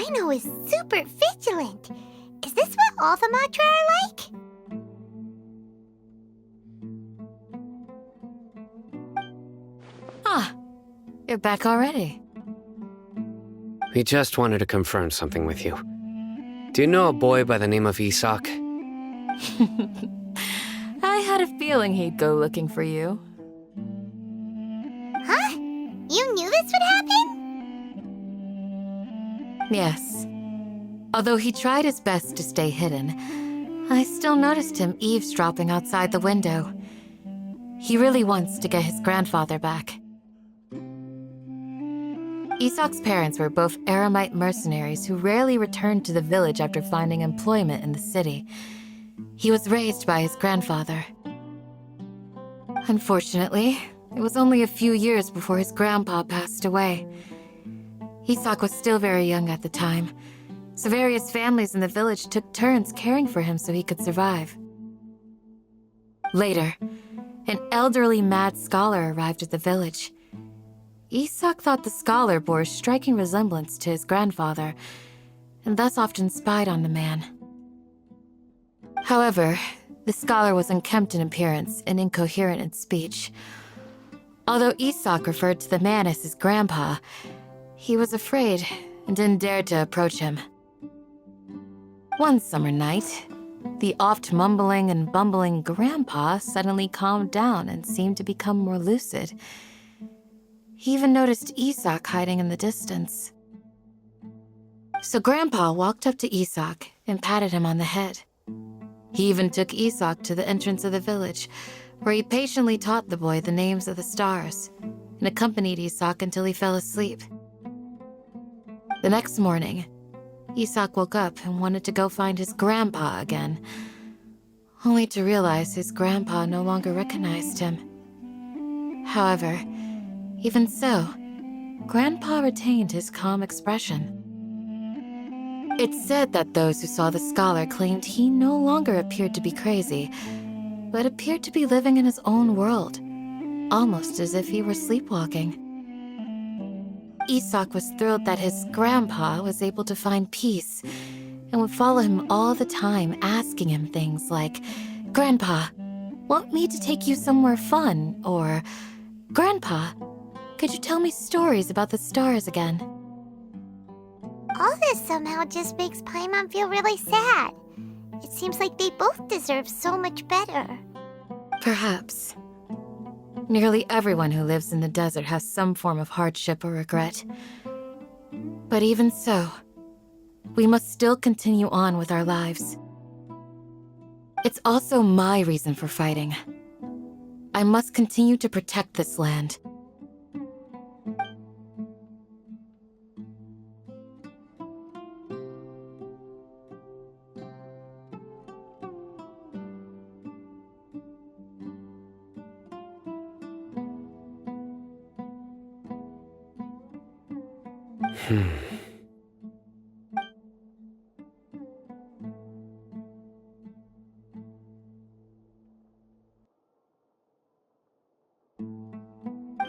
Sino is super vigilant. Is this what all the Matra are like? Ah, you're back already. We just wanted to confirm something with you. Do you know a boy by the name of Isak? I had a feeling he'd go looking for you. Huh? You knew this would happen? Yes. Although he tried his best to stay hidden, I still noticed him eavesdropping outside the window. He really wants to get his grandfather back. Isak's parents were both Aramite mercenaries who rarely returned to the village after finding employment in the city. He was raised by his grandfather. Unfortunately, it was only a few years before his grandpa passed away. Isak was still very young at the time, so various families in the village took turns caring for him so he could survive. Later, an elderly mad scholar arrived at the village. Isak thought the scholar bore a striking resemblance to his grandfather, and thus often spied on the man. However, the scholar was unkempt in appearance and incoherent in speech. Although Isak referred to the man as his grandpa, he was afraid and didn't dare to approach him. One summer night, the oft mumbling and bumbling grandpa suddenly calmed down and seemed to become more lucid. He even noticed Isak hiding in the distance. So Grandpa walked up to Isak and patted him on the head. He even took Isak to the entrance of the village, where he patiently taught the boy the names of the stars and accompanied Isak until he fell asleep. The next morning, Isak woke up and wanted to go find his grandpa again, only to realize his grandpa no longer recognized him. However, even so, Grandpa retained his calm expression. It's said that those who saw the scholar claimed he no longer appeared to be crazy, but appeared to be living in his own world, almost as if he were sleepwalking. Isak was thrilled that his grandpa was able to find peace and would follow him all the time, asking him things like, "Grandpa, want me to take you somewhere fun?" Or, "Grandpa, could you tell me stories about the stars again?" All this somehow just makes Paimon feel really sad. It seems like they both deserve so much better. Perhaps. Nearly everyone who lives in the desert has some form of hardship or regret. But even so, we must still continue on with our lives. It's also my reason for fighting. I must continue to protect this land.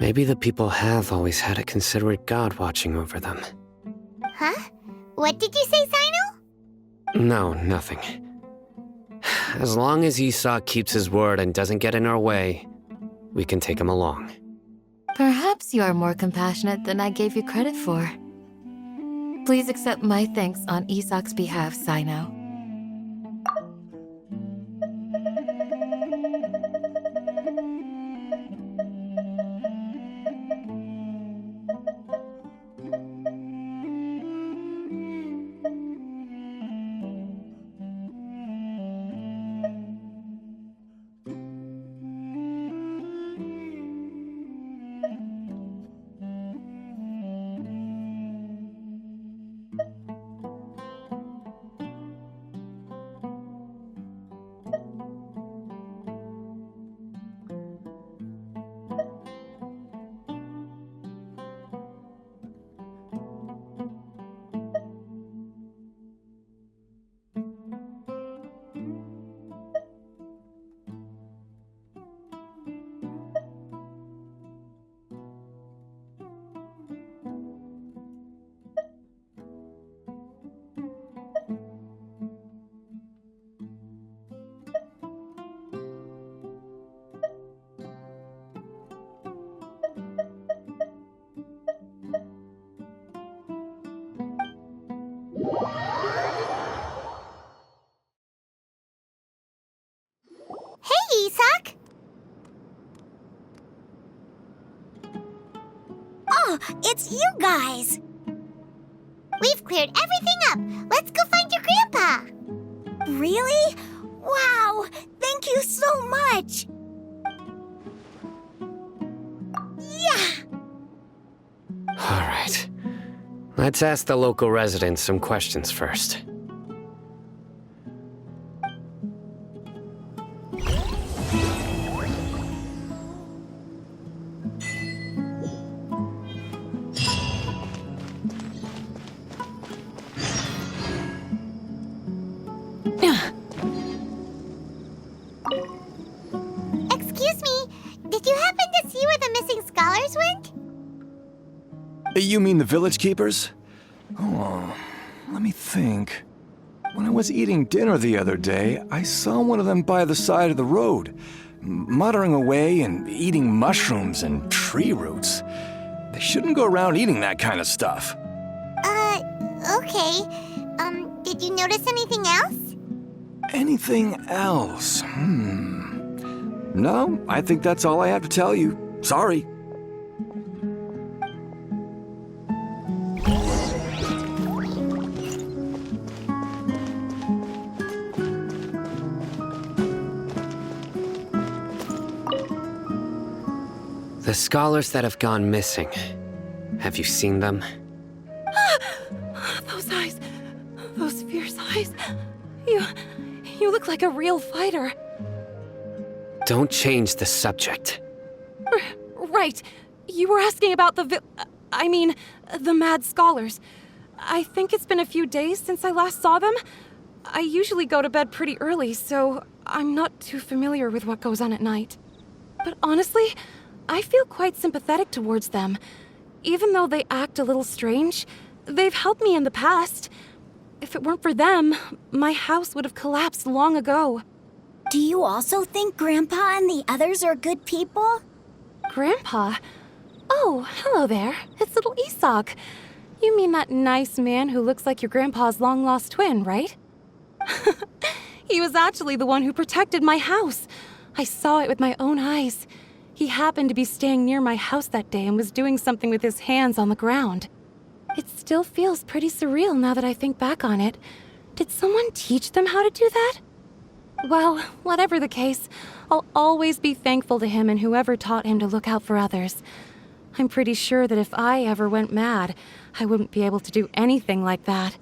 Maybe the people have always had a considerate god watching over them. Huh? What did you say, Sino? No, nothing. As long as Isak keeps his word and doesn't get in our way, we can take him along. Perhaps you are more compassionate than I gave you credit for. Please accept my thanks on Isak's behalf, Sino. Hey, Isak! Oh, it's you guys! We've cleared everything up. Let's go find your grandpa. Really? Wow! Thank you so much! Yeah! All right. Let's ask the local residents some questions first. Excuse me, did you happen to see where the missing scholars went? You mean the village keepers? Oh, let me think. When I was eating dinner the other day, I saw one of them by the side of the road, muttering away and eating mushrooms and tree roots. They shouldn't go around eating that kind of stuff. Okay. Did you notice anything else? Anything else? No, I think that's all I have to tell you. Sorry. The scholars that have gone missing. Have you seen them? Those eyes. Those fierce eyes. You look like a real fighter. Don't change the subject. Right. You were asking about the mad scholars. I think it's been a few days since I last saw them. I usually go to bed pretty early, so I'm not too familiar with what goes on at night. But honestly, I feel quite sympathetic towards them. Even though they act a little strange, they've helped me in the past. If it weren't for them, my house would have collapsed long ago. Do you also think Grandpa and the others are good people? Grandpa? Oh, hello there. It's little Isak. You mean that nice man who looks like your grandpa's long-lost twin, right? He was actually the one who protected my house. I saw it with my own eyes. He happened to be staying near my house that day and was doing something with his hands on the ground. It still feels pretty surreal now that I think back on it. Did someone teach them how to do that? Well, whatever the case, I'll always be thankful to him and whoever taught him to look out for others. I'm pretty sure that if I ever went mad, I wouldn't be able to do anything like that.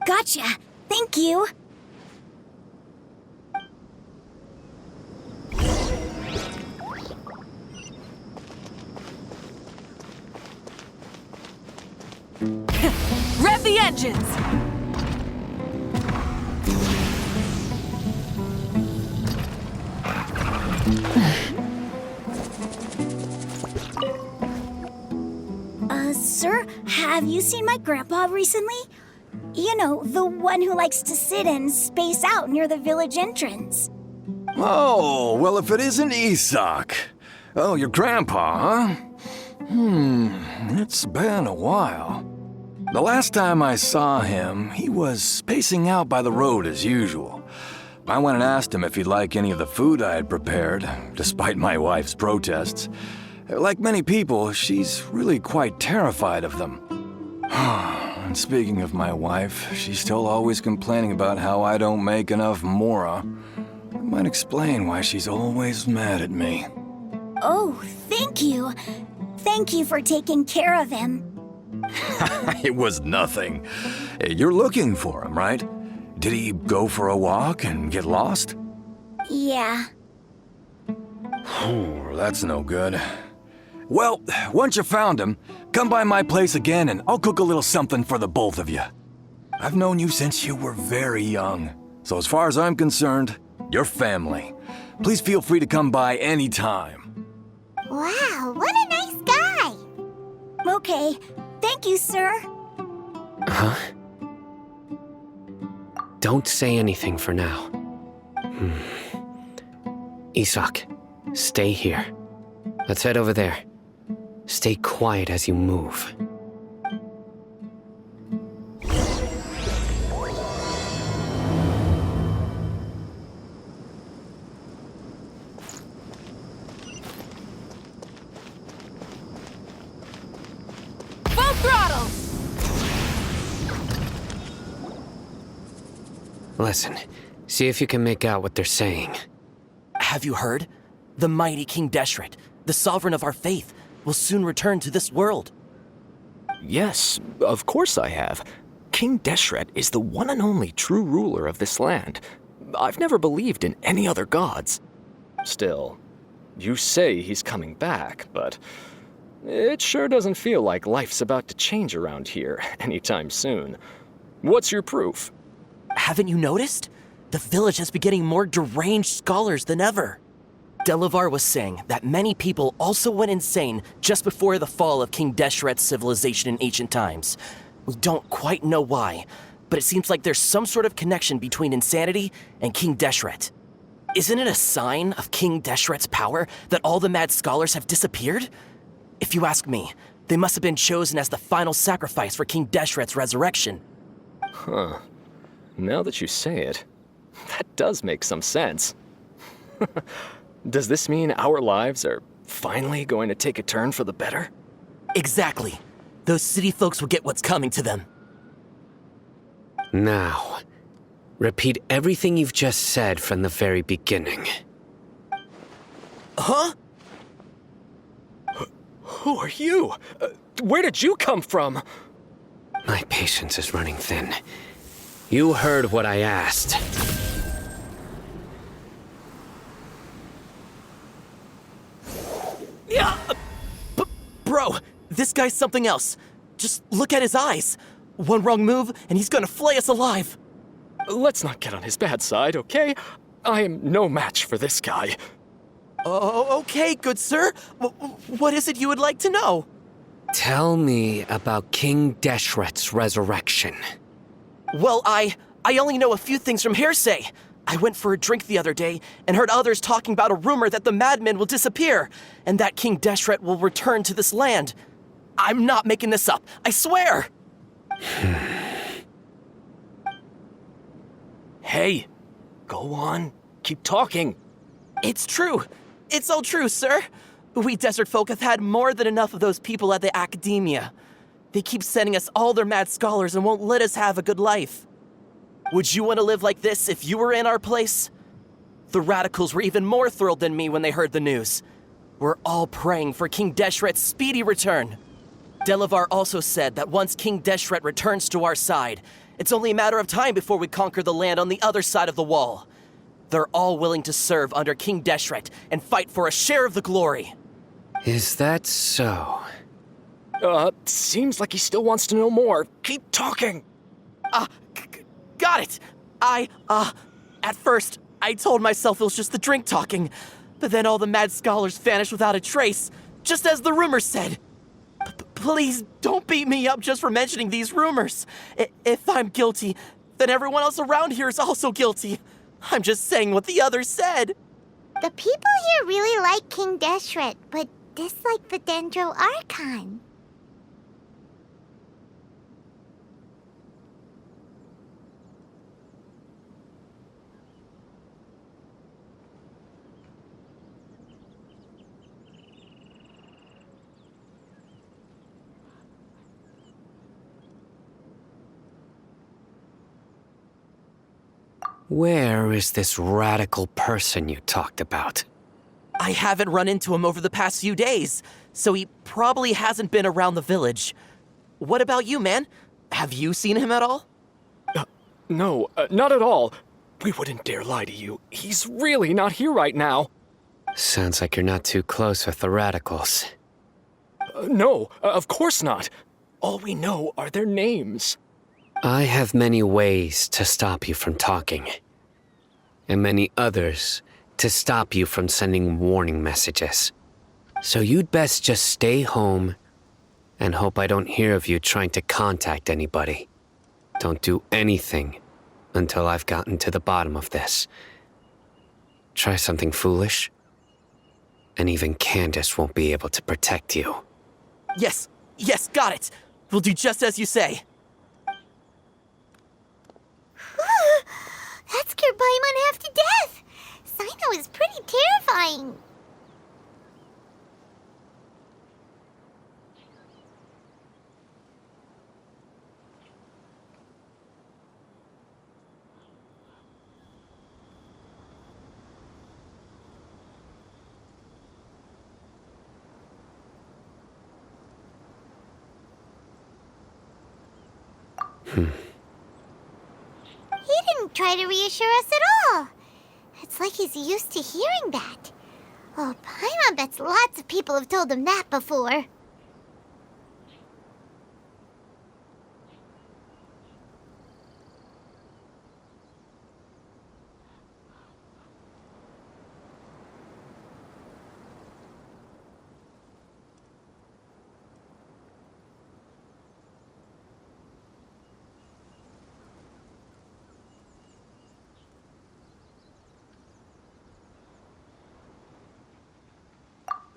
Gotcha! Thank you! Rev the engines! Sir, have you seen my grandpa recently? You know, the one who likes to sit and space out near the village entrance. Oh, well, if it isn't Isak. Oh, your grandpa, huh? It's been a while. The last time I saw him, he was spacing out by the road as usual. I went and asked him if he'd like any of the food I had prepared, despite my wife's protests. Like many people, she's really quite terrified of them. And speaking of my wife, she's still always complaining about how I don't make enough mora. That might explain why she's always mad at me. Oh, thank you. Thank you for taking care of him. It was nothing. You're looking for him, right? Did he go for a walk and get lost? Yeah. That's no good. Well, once you found him, come by my place again and I'll cook a little something for the both of you. I've known you since you were very young, so as far as I'm concerned, you're family. Please feel free to come by anytime. Wow, what a nice guy! Okay, thank you, sir. Huh? Don't say anything for now. Isak, stay here. Let's head over there. Stay quiet as you move. Listen, see if you can make out what they're saying. Have you heard? The mighty King Deshret, the sovereign of our faith, will soon return to this world. Yes, of course I have. King Deshret is the one and only true ruler of this land. I've never believed in any other gods. Still, you say he's coming back, but it sure doesn't feel like life's about to change around here anytime soon. What's your proof? Haven't you noticed? The village has been getting more deranged scholars than ever. Delavar was saying that many people also went insane just before the fall of King Deshret's civilization in ancient times. We don't quite know why, but it seems like there's some sort of connection between insanity and King Deshret. Isn't it a sign of King Deshret's power that all the mad scholars have disappeared? If you ask me, they must have been chosen as the final sacrifice for King Deshret's resurrection. Huh. Now that you say it, that does make some sense. Does this mean our lives are finally going to take a turn for the better? Exactly. Those city folks will get what's coming to them. Now, repeat everything you've just said from the very beginning. Huh? Who are you? Where did you come from? My patience is running thin. You heard what I asked. Yeah, bro, this guy's something else. Just look at his eyes. One wrong move, and he's gonna flay us alive. Let's not get on his bad side, okay? I am no match for this guy. Oh, okay, good sir. What is it you would like to know? Tell me about King Deshret's resurrection. Well, I only know a few things from hearsay. I went for a drink the other day and heard others talking about a rumor that the madmen will disappear and that King Deshret will return to this land. I'm not making this up, I swear! Hey, go on. Keep talking. It's true. It's all true, sir. We desert folk have had more than enough of those people at the academia. They keep sending us all their mad scholars and won't let us have a good life. Would you want to live like this if you were in our place? The radicals were even more thrilled than me when they heard the news. We're all praying for King Deshret's speedy return. Delavar also said that once King Deshret returns to our side, it's only a matter of time before we conquer the land on the other side of the wall. They're all willing to serve under King Deshret and fight for a share of the glory. Is that so? Seems like he still wants to know more. Keep talking. Got it! At first, I told myself it was just the drink talking, but then all the mad scholars vanished without a trace, just as the rumors said. Please don't beat me up just for mentioning these rumors. If I'm guilty, then everyone else around here is also guilty. I'm just saying what the others said. The people here really like King Deshret, but dislike the Dendro Archon. Where is this radical person you talked about? I haven't run into him over the past few days, so he probably hasn't been around the village. What about you, man? Have you seen him at all? No, not at all. We wouldn't dare lie to you. He's really not here right now. Sounds like you're not too close with the radicals. No, of course not. All we know are their names. I have many ways to stop you from talking, and many others to stop you from sending warning messages. So you'd best just stay home and hope I don't hear of you trying to contact anybody. Don't do anything until I've gotten to the bottom of this. Try something foolish, and even Candace won't be able to protect you. Yes, got it. We'll do just as you say. That scared Paimon half to death. Sino is pretty terrifying. He didn't try to reassure us at all. It's like he's used to hearing that. Oh, Paimon bets lots of people have told him that before.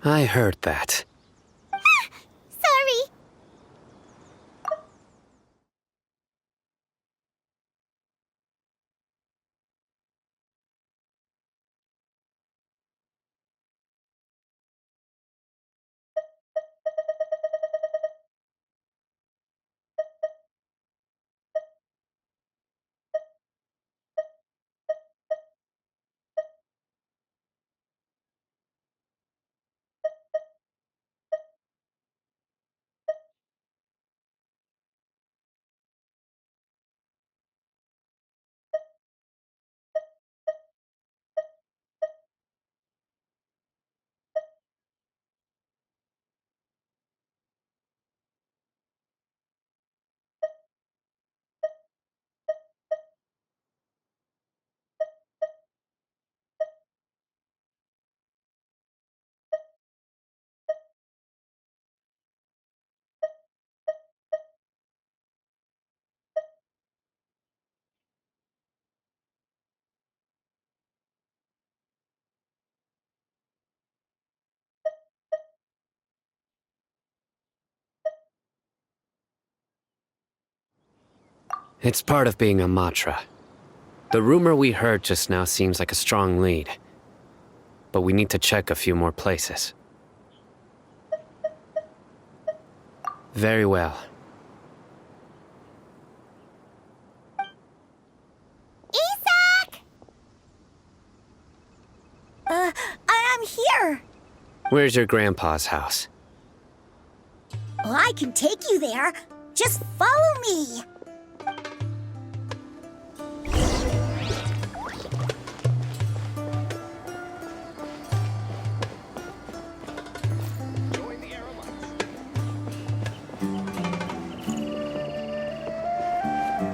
I heard that. Sorry. It's part of being a Matra. The rumor we heard just now seems like a strong lead. But we need to check a few more places. Very well. Isak! I'm here. Where's your grandpa's house? Well, I can take you there. Just follow me.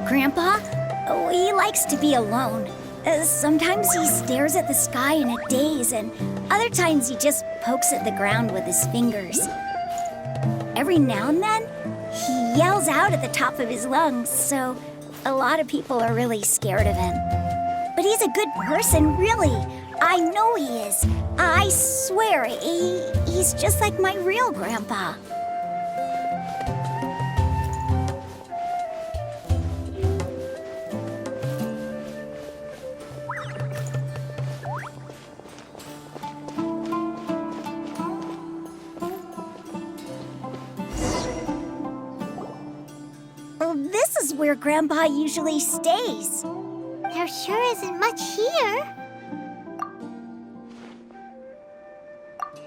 Grandpa? Oh, he likes to be alone. Sometimes he stares at the sky in a daze, and other times he just pokes at the ground with his fingers. Every now and then, he yells out at the top of his lungs, so a lot of people are really scared of him. But he's a good person, really. I know he is. I swear, he's just like my real grandpa. This is where Grandpa usually stays. There sure isn't much here.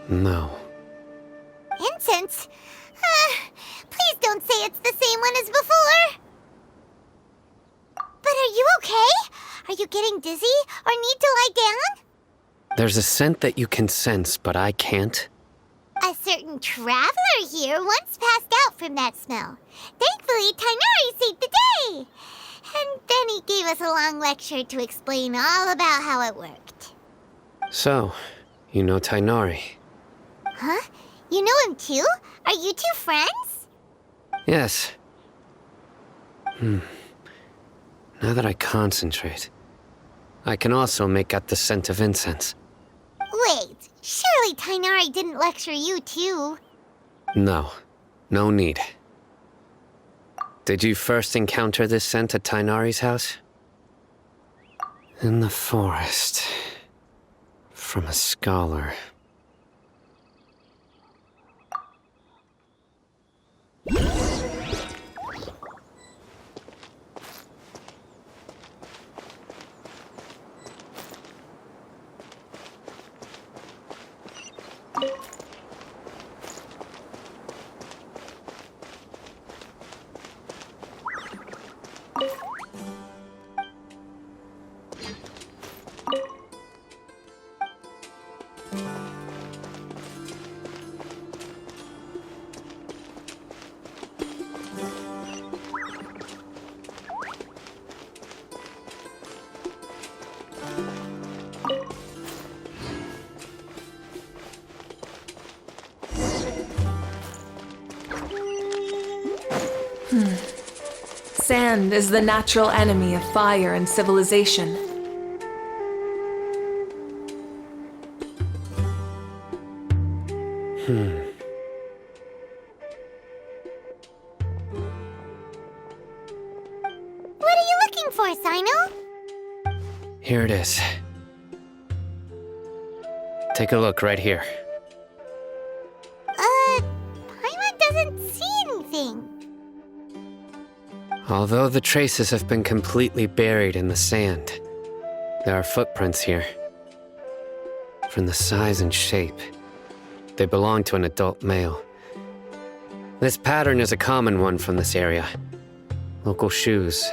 No. Incense? Please don't say it's the same one as before. But are you okay? Are you getting dizzy or need to lie down? There's a scent that you can sense, but I can't. A certain traveler here once passed out from that smell. Thankfully, Tainari saved the day. And then he gave us a long lecture to explain all about how it worked. So, you know Tainari? Huh? You know him too? Are you two friends? Yes. Now that I concentrate, I can also make out the scent of incense. Wait, surely Tainari didn't lecture you too? No, no need. Did you first encounter this scent at Tainari's house? In the forest. From a scholar. Sand is the natural enemy of fire and civilization. What are you looking for, Sino? Here it is. Take a look right here. Paimon doesn't see anything. Although the traces have been completely buried in the sand, there are footprints here. From the size and shape, they belong to an adult male. This pattern is a common one from this area. Local shoes.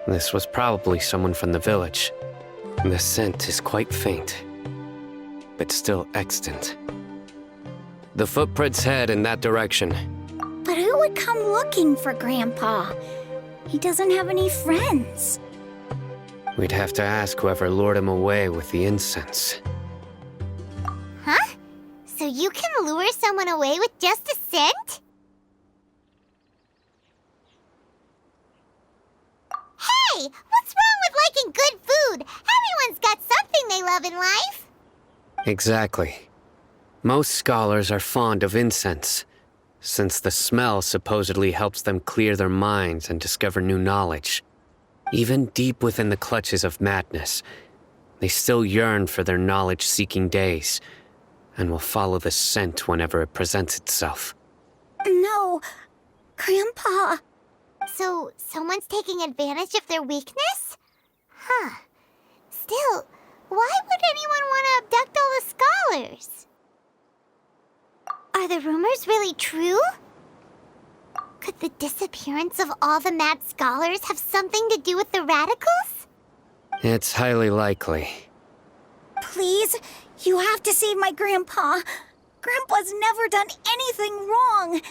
This was probably someone from the village. The scent is quite faint, but still extant. The footprints head in that direction. But who would come looking for Grandpa? He doesn't have any friends. We'd have to ask whoever lured him away with the incense. Huh? So you can lure someone away with just a scent? Hey! What's wrong with liking good food? Everyone's got something they love in life. Exactly. Most scholars are fond of incense, since the smell supposedly helps them clear their minds and discover new knowledge. Even deep within the clutches of madness, they still yearn for their knowledge-seeking days, and will follow the scent whenever it presents itself. No, Grandpa. So, someone's taking advantage of their weakness? Huh. Still, why would anyone want to abduct all the scholars? Are the rumors really true? Could the disappearance of all the mad scholars have something to do with the radicals? It's highly likely. Please, you have to save my Grandpa. Grandpa's never done anything wrong.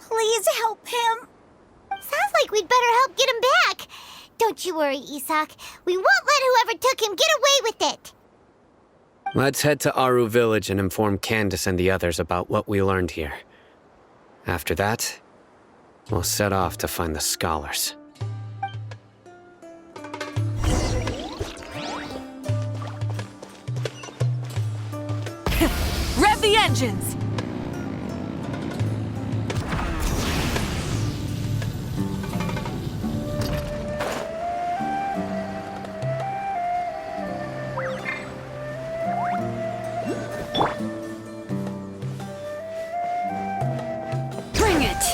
Please help him. Sounds like we'd better help get him back. Don't you worry, Isak. We won't let whoever took him get away with it. Let's head to Aru Village and inform Candace and the others about what we learned here. After that, we'll set off to find the scholars. Rev the engines! Bring it!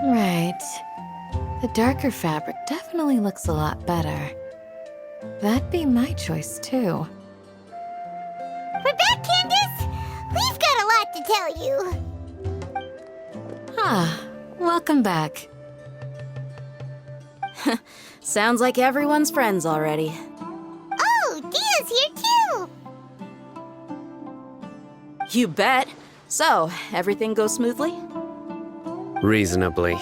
Right. The darker fabric definitely looks a lot better. That'd be my choice, too. We're back, Candace! We've got a lot to tell you. Ah, welcome back. Sounds like everyone's friends already. Oh, Dia's here too! You bet. So, everything goes smoothly? Reasonably.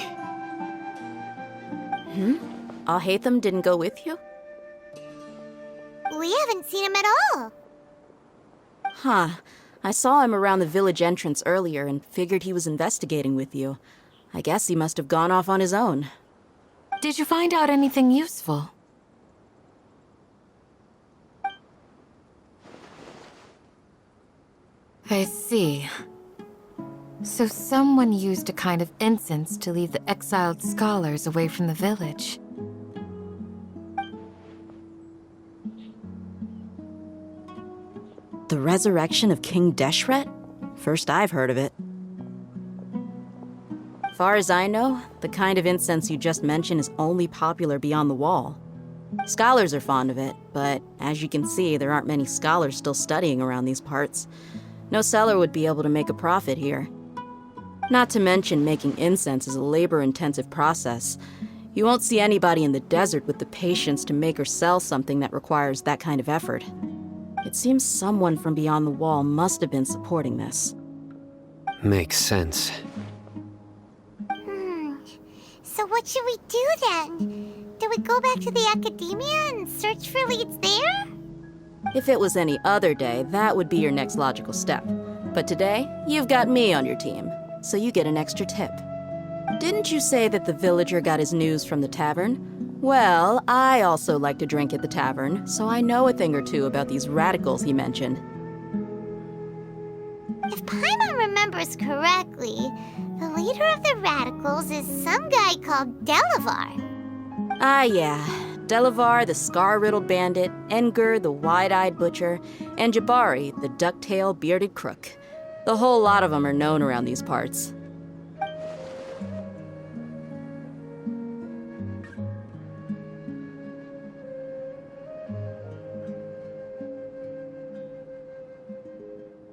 Alhaitham didn't go with you? We haven't seen him at all. Huh. I saw him around the village entrance earlier and figured he was investigating with you. I guess he must have gone off on his own. Did you find out anything useful? I see. So someone used a kind of incense to lead the exiled scholars away from the village. The resurrection of King Deshret? First I've heard of it. Far as I know, the kind of incense you just mentioned is only popular beyond the wall. Scholars are fond of it, but as you can see, there aren't many scholars still studying around these parts. No seller would be able to make a profit here. Not to mention, making incense is a labor-intensive process. You won't see anybody in the desert with the patience to make or sell something that requires that kind of effort. It seems someone from beyond the wall must have been supporting this. Makes sense. So what should we do then? Do we go back to the academia and search for leads there? If it was any other day, that would be your next logical step. But today, you've got me on your team, so you get an extra tip. Didn't you say that the villager got his news from the tavern? Well, I also like to drink at the tavern, so I know a thing or two about these radicals he mentioned. If Paimon remembers correctly, the leader of the radicals is some guy called Delavar. Ah, yeah. Delavar, the scar-riddled bandit, Engur, the wide-eyed butcher, and Jabari, the duck-tailed bearded crook. The whole lot of them are known around these parts.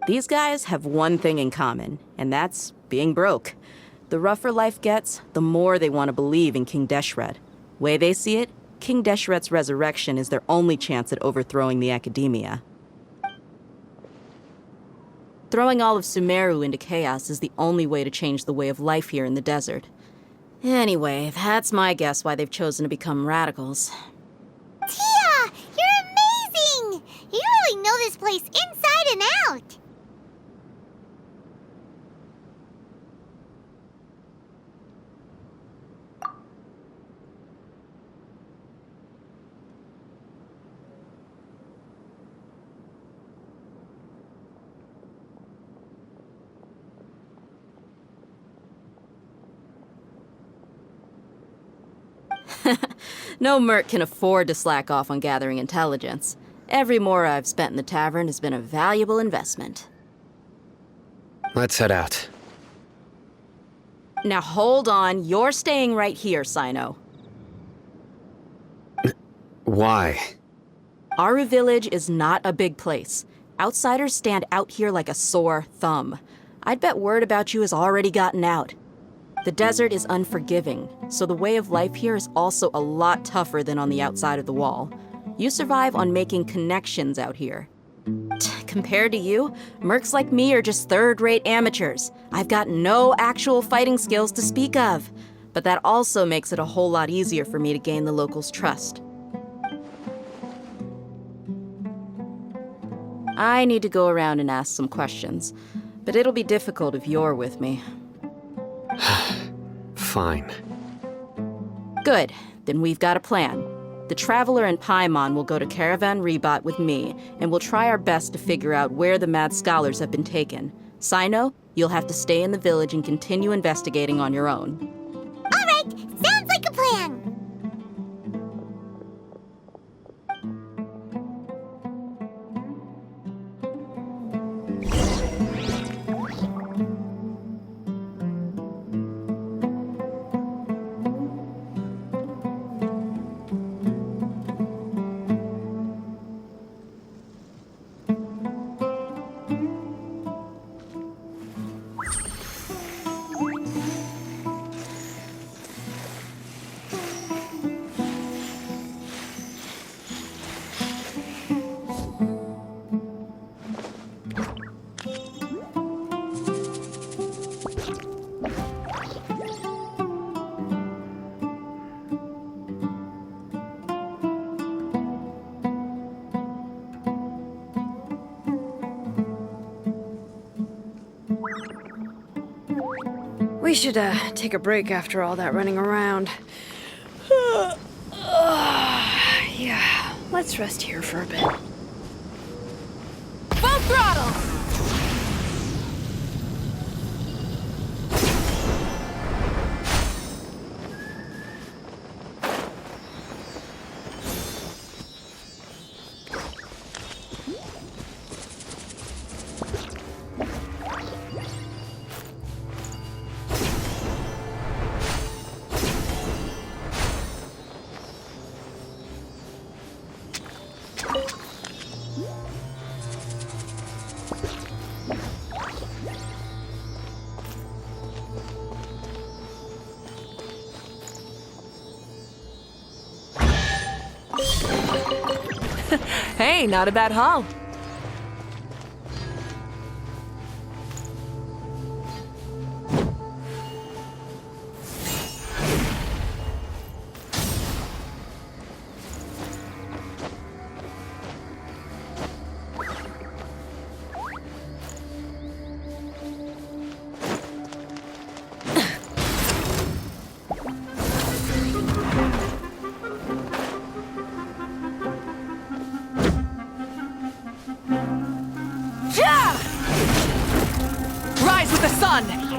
These guys have one thing in common, and that's being broke. The rougher life gets, the more they want to believe in King Deshret. Way they see it, King Deshret's resurrection is their only chance at overthrowing the academia. Throwing all of Sumeru into chaos is the only way to change the way of life here in the desert. Anyway, that's my guess why they've chosen to become radicals. Tia! You're amazing! You really know this place inside and out! No merc can afford to slack off on gathering intelligence. Every mora I've spent in the tavern has been a valuable investment. Let's head out. Now hold on, you're staying right here, Sino. Why? Aru Village is not a big place. Outsiders stand out here like a sore thumb. I'd bet word about you has already gotten out. The desert is unforgiving, so the way of life here is also a lot tougher than on the outside of the wall. You survive on making connections out here. Compared to you, mercs like me are just third-rate amateurs. I've got no actual fighting skills to speak of. But that also makes it a whole lot easier for me to gain the locals' trust. I need to go around and ask some questions, but it'll be difficult if you're with me. Fine. Good. Then we've got a plan. The Traveler and Paimon will go to Caravan Rebot with me, and we'll try our best to figure out where the mad scholars have been taken. Sino, you'll have to stay in the village and continue investigating on your own. All right, sounds like a plan. We should, take a break after all that running around. Yeah, let's rest here for a bit. Full throttle! Hey, not a bad haul. rise with the sun!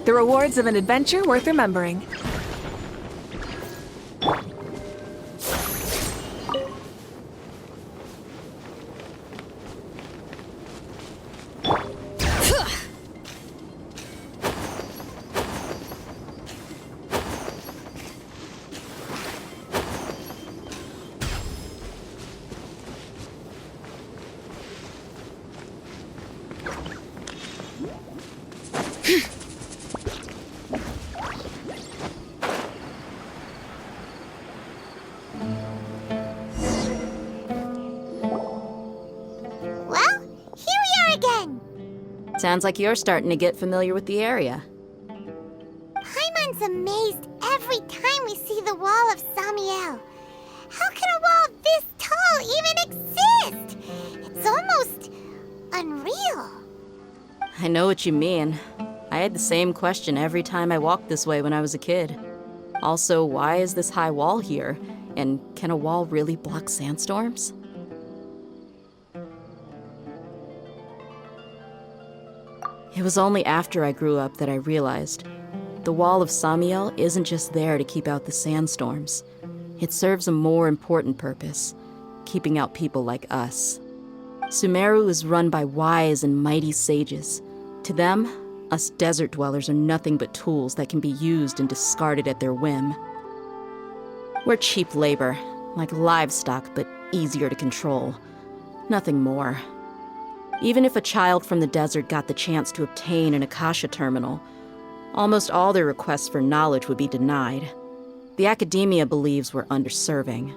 The rewards of an adventure worth remembering. Well, here we are again. Sounds like you're starting to get familiar with the area. Paimon's amazed every time we see the wall of Samiel. How can a wall this tall even exist? It's almost unreal. I know what you mean. I had the same question every time I walked this way when I was a kid. Also, why is this high wall here? And can a wall really block sandstorms? It was only after I grew up that I realized the wall of Samiel isn't just there to keep out the sandstorms. It serves a more important purpose, keeping out people like us. Sumeru is run by wise and mighty sages. To them, us desert dwellers are nothing but tools that can be used and discarded at their whim. We're cheap labor, like livestock, but easier to control. Nothing more. Even if a child from the desert got the chance to obtain an Akasha terminal, almost all their requests for knowledge would be denied. The academia believes we're underserving.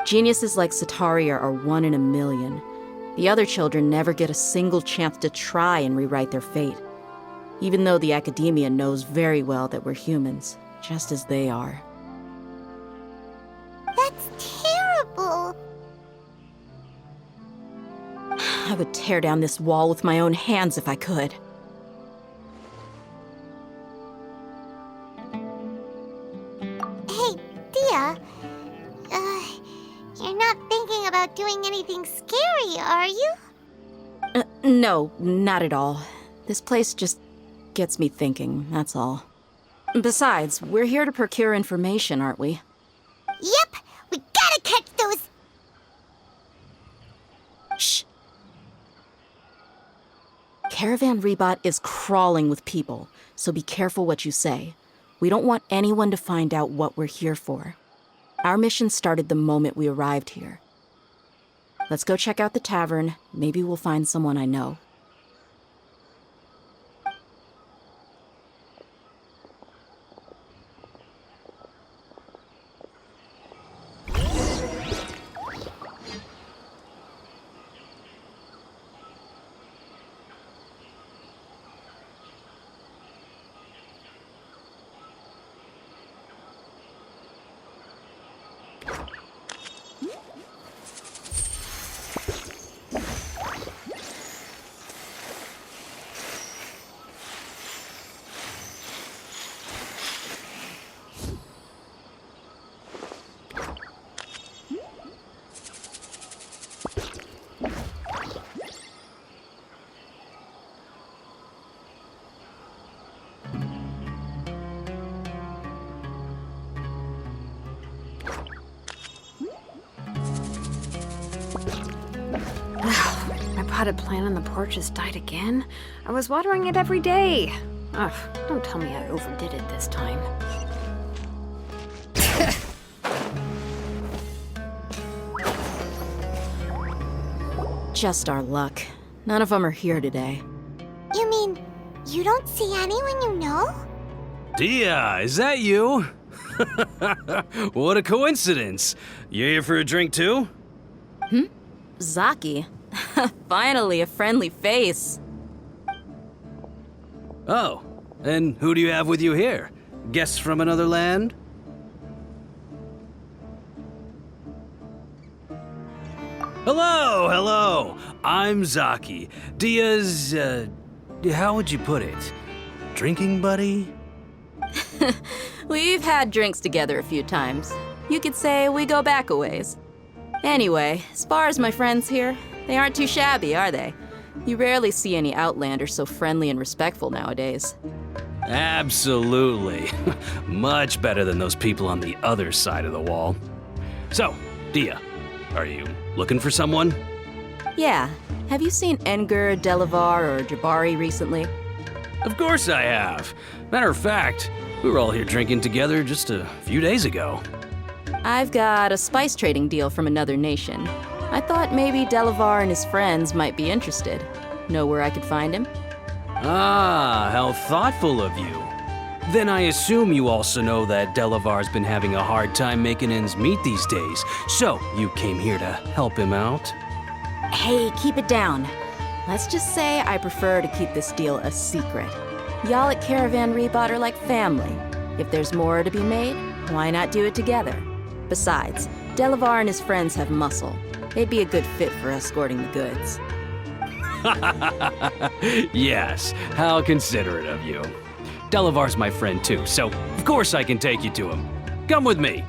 Geniuses like Sataria are one in a million. The other children never get a single chance to try and rewrite their fate, even though the academia knows very well that we're humans, just as they are. That's terrible. I would tear down this wall with my own hands if I could. Hey, Dia. You're not thinking about doing anything scary, are you? No, not at all. This place just gets me thinking, that's all. Besides, we're here to procure information, aren't we? Yep, we gotta catch those. Shh. Caravan Rebot is crawling with people, so be careful what you say. We don't want anyone to find out what we're here for. Our mission started the moment we arrived here. Let's go check out the tavern. Maybe we'll find someone I know. potted plant on the porch has died again? I was watering it every day. Ugh, don't tell me I overdid it this time. Just our luck. None of them are here today. You mean you don't see anyone you know? Dia, is that you? What a coincidence. You here for a drink too? Zaki. Finally, a friendly face. Oh, and who do you have with you here? Guests from another land? Hello, hello. I'm Zaki. Dia's, how would you put it? Drinking buddy? We've had drinks together a few times. You could say we go back a ways. Anyway, as far as my friends here, they aren't too shabby, are they? You rarely see any Outlanders so friendly and respectful nowadays. Absolutely. Much better than those people on the other side of the wall. So, Dia, are you looking for someone? Yeah. Have you seen Enger, Delavar, or Jabari recently? Of course I have. Matter of fact, we were all here drinking together just a few days ago. I've got a spice trading deal from another nation. I thought maybe Delavar and his friends might be interested. Know where I could find him? Ah, how thoughtful of you. Then I assume you also know that Delavar's been having a hard time making ends meet these days, so you came here to help him out? Hey, keep it down. Let's just say I prefer to keep this deal a secret. Y'all at Caravan Rebot are like family. If there's more to be made, why not do it together? Besides, Delavar and his friends have muscle. They'd be a good fit for escorting the goods. Yes, how considerate of you. Delavar's my friend too, so of course I can take you to him. Come with me.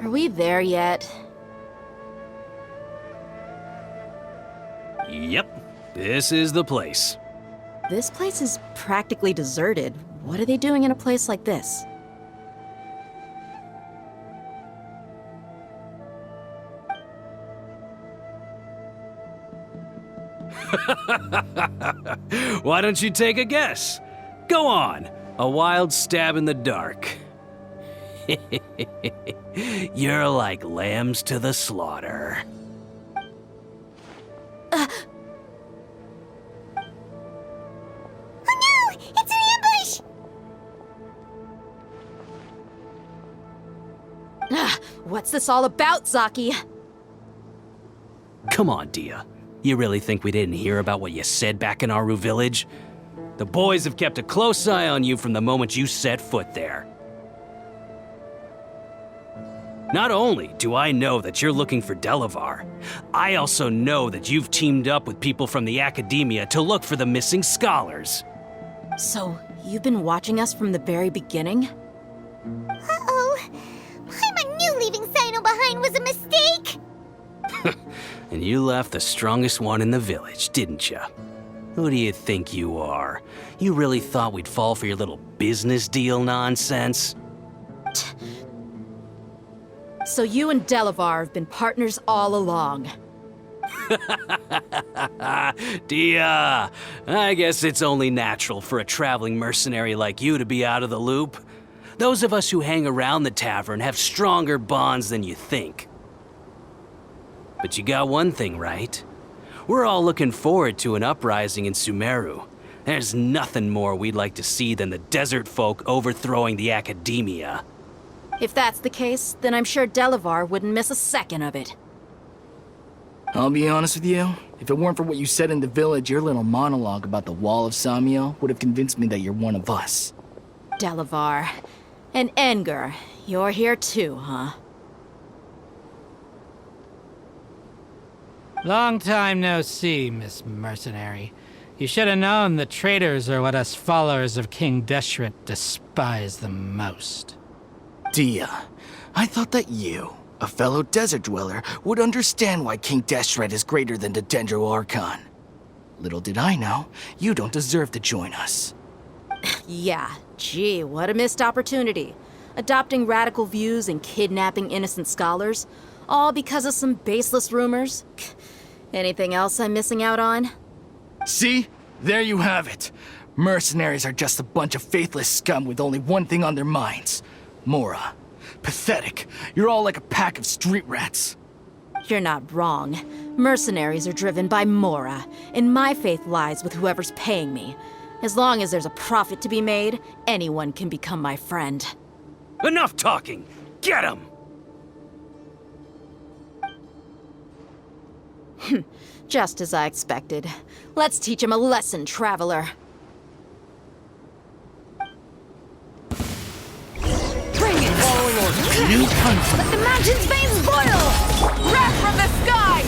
Are we there yet? Yep, this is the place. This place is practically deserted. What are they doing in a place like this? Why don't you take a guess? Go on, a wild stab in the dark. You're like lambs to the slaughter. Oh no! It's an ambush! What's this all about, Zaki? Come on, Dia. You really think we didn't hear about what you said back in Aru village? The boys have kept a close eye on you from the moment you set foot there. Not only do I know that you're looking for Delavar, I also know that you've teamed up with people from the Academia to look for the missing scholars. So, you've been watching us from the very beginning? Uh-oh. Paimon knew leaving Sino behind was a mistake! And you left the strongest one in the village, didn't you? Who do you think you are? You really thought we'd fall for your little business deal nonsense? So you and Delavar have been partners all along. Dia, I guess it's only natural for a traveling mercenary like you to be out of the loop. Those of us who hang around the tavern have stronger bonds than you think. But you got one thing right. We're all looking forward to an uprising in Sumeru. There's nothing more we'd like to see than the desert folk overthrowing the Academia. If that's the case, then I'm sure Delavar wouldn't miss a second of it. I'll be honest with you, if it weren't for what you said in the village, your little monologue about the Wall of Samiel would have convinced me that you're one of us. Delavar. And Enger, you're here too, huh? Long time no see, Miss Mercenary. You should have known the traitors are what us followers of King Deshret despise the most. Dia, I thought that you, a fellow desert dweller, would understand why King Deshret is greater than the Dendro Archon. Little did I know, you don't deserve to join us. Yeah, gee, what a missed opportunity. Adopting radical views and kidnapping innocent scholars, all because of some baseless rumors. Anything else I'm missing out on? See? There you have it. Mercenaries are just a bunch of faithless scum with only one thing on their minds. Mora. Pathetic. You're all like a pack of street rats. You're not wrong. Mercenaries are driven by Mora, and my faith lies with whoever's paying me. As long as there's a profit to be made, anyone can become my friend. Enough talking! Get him! Just as I expected. Let's teach him a lesson, traveler. Bring it! Following orders. New country. Let the mountain's veins boil! Wrath from the sky!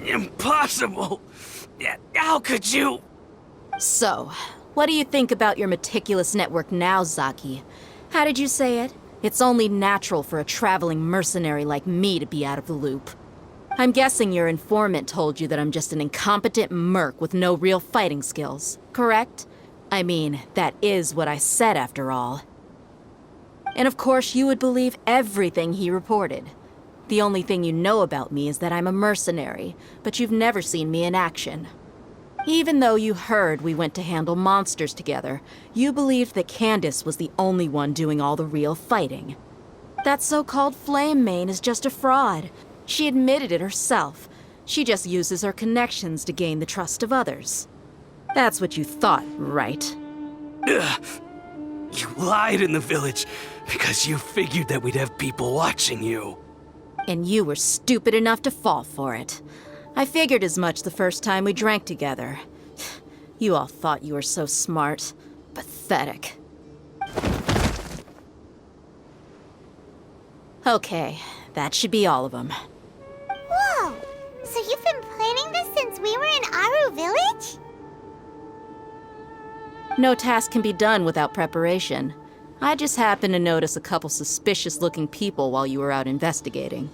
Impossible! How could you? So, what do you think about your meticulous network now, Zaki? How did you say it? It's only natural for a traveling mercenary like me to be out of the loop. I'm guessing your informant told you that I'm just an incompetent merc with no real fighting skills, correct? I mean, that is what I said after all. And of course you would believe everything he reported. The only thing you know about me is that I'm a mercenary, but you've never seen me in action. Even though you heard we went to handle monsters together, you believed that Candace was the only one doing all the real fighting. That so-called Flame Mane is just a fraud. She admitted it herself. She just uses her connections to gain the trust of others. That's what you thought, right? Ugh. You lied in the village because you figured that we'd have people watching you. And you were stupid enough to fall for it. I figured as much the first time we drank together. You all thought you were so smart. Pathetic. Okay, that should be all of them. Whoa! So you've been planning this since we were in Aru Village? No task can be done without preparation. I just happened to notice a couple suspicious-looking people while you were out investigating.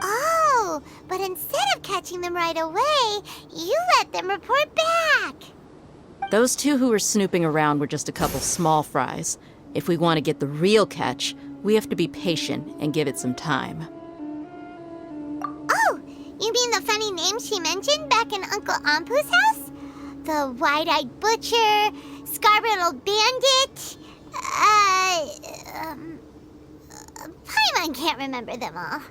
Oh, but instead of catching them right away, you let them report back. Those two who were snooping around were just a couple small fries. If we want to get the real catch, we have to be patient and give it some time. Oh, you mean the funny name she mentioned back in Uncle Ampu's house? The wide-eyed butcher, scar-riddled bandit, Paimon can't remember them all.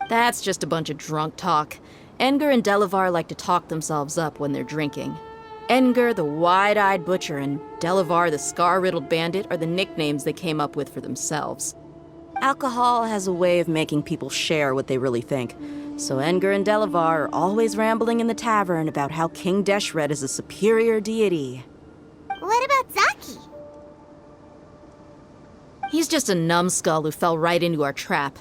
That's just a bunch of drunk talk. Enger and Delavar like to talk themselves up when they're drinking. Enger, the wide-eyed butcher, and Delavar, the scar-riddled bandit, are the nicknames they came up with for themselves. Alcohol has a way of making people share what they really think. So Enger and Delavar are always rambling in the tavern about how King Deshret is a superior deity. What about Zaki? He's just a numbskull who fell right into our trap.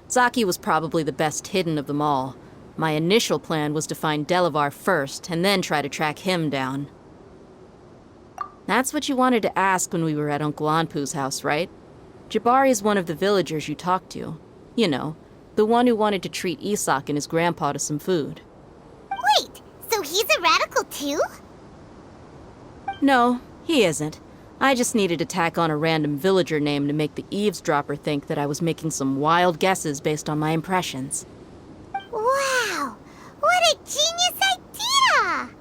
Zaki was probably the best hidden of them all. My initial plan was to find Delavar first, and then try to track him down. That's what you wanted to ask when we were at Uncle Anpu's house, right? Jabari is one of the villagers you talked to. You know, the one who wanted to treat Isak and his grandpa to some food. Wait, so he's a radical too? No, he isn't. I just needed to tack on a random villager name to make the eavesdropper think that I was making some wild guesses based on my impressions. Wow, what a genius idea!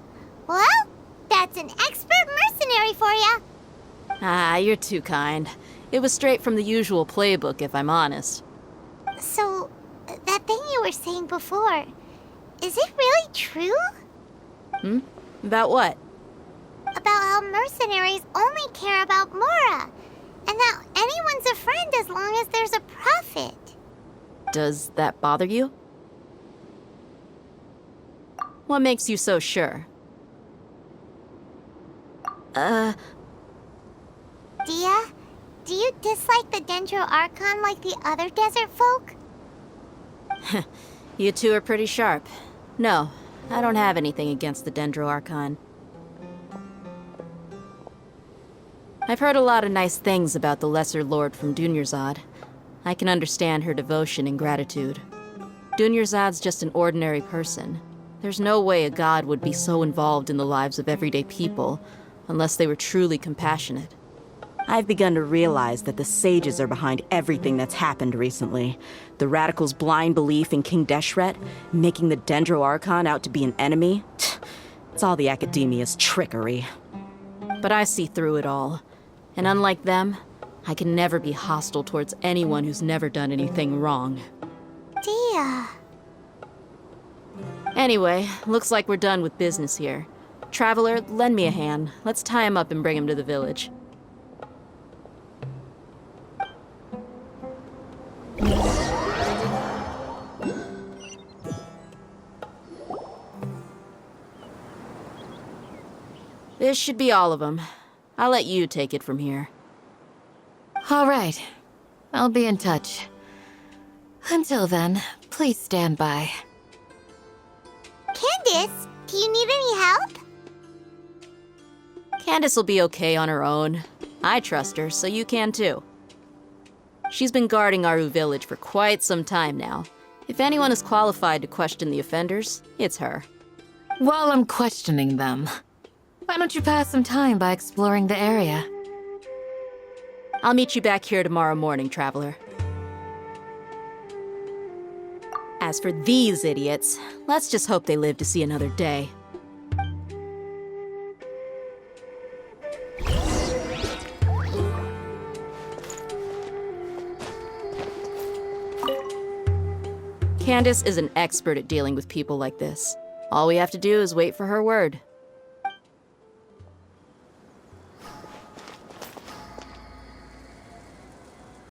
Well, that's an expert mercenary for you. Ah, you're too kind. It was straight from the usual playbook, if I'm honest. So, that thing you were saying before, is it really true? About what? About how mercenaries only care about Mora, and that anyone's a friend as long as there's a profit. Does that bother you? What makes you so sure? Dia, do you dislike the Dendro Archon like the other desert folk? You two are pretty sharp. No, I don't have anything against the Dendro Archon. I've heard a lot of nice things about the Lesser Lord from Dunyarzad. I can understand her devotion and gratitude. Dunyarzad's just an ordinary person. There's no way a god would be so involved in the lives of everyday people, unless they were truly compassionate. I've begun to realize that the sages are behind everything that's happened recently. The radicals' blind belief in King Deshret, making the Dendro Archon out to be an enemy. It's all the academia's trickery. But I see through it all. And unlike them, I can never be hostile towards anyone who's never done anything wrong. Dia. Anyway, looks like we're done with business here. Traveler, lend me a hand. Let's tie him up and bring him to the village. This should be all of them. I'll let you take it from here. All right. I'll be in touch. Until then, please stand by. Candace, do you need any help? Candace will be okay on her own. I trust her, so you can too. She's been guarding Aru village for quite some time now. If anyone is qualified to question the offenders, it's her. While I'm questioning them, why don't you pass some time by exploring the area? I'll meet you back here tomorrow morning, Traveler. As for these idiots, let's just hope they live to see another day. Candace is an expert at dealing with people like this. All we have to do is wait for her word.